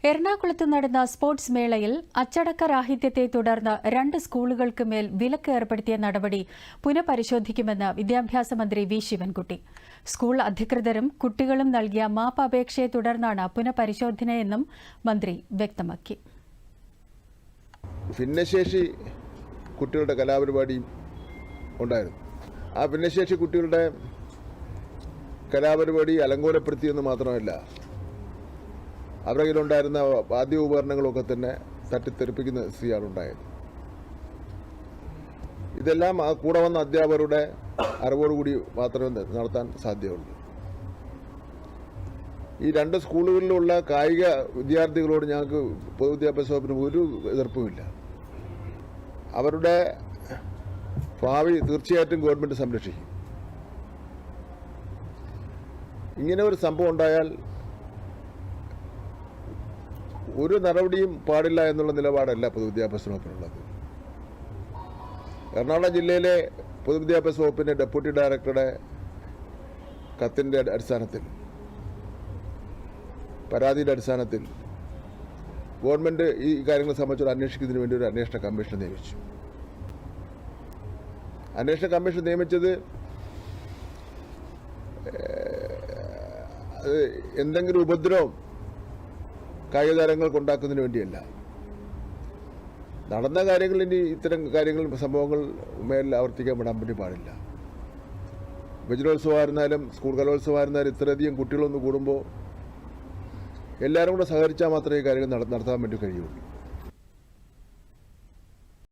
എറണാകുളത്ത് നടന്ന സ്പോർട്സ് മേളയിൽ അച്ചടക്കരാഹിത്യത്തെ തുടർന്ന് 2 സ്കൂളുകൾക്ക് മേൽ വിലക്ക് ഏർപ്പെടുത്തിയ നടപടി പുനഃപരിശോധിക്കുമെന്ന് വിദ്യാഭ്യാസ മന്ത്രി വി ശിവൻകുട്ടി. സ്കൂൾ അധികൃതരും കുട്ടികളും നൽകിയ മാപ്പ് അപേക്ഷയെ തുടർന്നാണ് പുനഃപരിശോധനയെന്നും മന്ത്രി വ്യക്തമാക്കി. ഭിന്നശേഷി കുട്ടികളുടെ കലാപരിപാടിയും ഉണ്ടായിരുന്നു. ആ ഭിന്നശേഷി കുട്ടികളുടെ കലാപരിപാടി അലങ്കോലപ്പെടുത്തിയെന്ന് മാത്രമല്ല, അവരുടെ കയ്യിലുണ്ടായിരുന്ന വാദ്യ ഉപകരണങ്ങളൊക്കെ തന്നെ തട്ടിത്തെറിപ്പിക്കുന്ന സ്ഥിതിയാണ് ഉണ്ടായത്. ഇതെല്ലാം ആ കൂടെ വന്ന അധ്യാപകരുടെ അറിവോടുകൂടി മാത്രമേ നടത്താൻ സാധ്യതയുള്ളൂ. ഈ 2 സ്കൂളുകളിലുള്ള കായിക വിദ്യാർത്ഥികളോട് ഞങ്ങൾക്ക് പൊതുവിദ്യാഭ്യാസ വകുപ്പിന് ഒരു എതിർപ്പുമില്ല. അവരുടെ ഭാവി തീർച്ചയായിട്ടും ഗവൺമെൻറ് സംരക്ഷിക്കും. ഇങ്ങനെ ഒരു സംഭവം ഉണ്ടായാൽ ഒരു നടപടിയും പാടില്ല എന്നുള്ള നിലപാടല്ല പൊതുവിദ്യാഭ്യാസ വകുപ്പിനുള്ളത്. എറണാകുളം ജില്ലയിലെ പൊതുവിദ്യാഭ്യാസ വകുപ്പിൻ്റെ ഡെപ്യൂട്ടി ഡയറക്ടറുടെ കത്തിൻ്റെ അടിസ്ഥാനത്തിൽ, പരാതിയുടെ അടിസ്ഥാനത്തിൽ ഗവൺമെൻറ് ഈ കാര്യങ്ങളെ സംബന്ധിച്ച് അന്വേഷിക്കുന്നതിന് വേണ്ടി ഒരു അന്വേഷണ കമ്മീഷൻ നിയമിച്ചു. അന്വേഷണ കമ്മീഷൻ നിയമിച്ചത് എന്തെങ്കിലും ഉപദ്രവം കായിക താരങ്ങൾക്ക് ഉണ്ടാക്കുന്നതിന് വേണ്ടിയല്ല. നടന്ന കാര്യങ്ങൾ ഇനി ഇത്തരം കാര്യങ്ങൾ സംഭവങ്ങൾ മേലിൽ ആവർത്തിക്കാൻ വേണ്ടി പാടില്ല. വജ്രോത്സവമായിരുന്നാലും സ്കൂൾ കലോത്സവമായിരുന്നാലും ഇത്രയധികം കുട്ടികളൊന്ന് കൂടുമ്പോൾ എല്ലാവരും കൂടെ സഹകരിച്ചാൽ മാത്രമേ ഈ കാര്യങ്ങൾ നടത്താൻ വേണ്ടി കഴിയുള്ളൂ.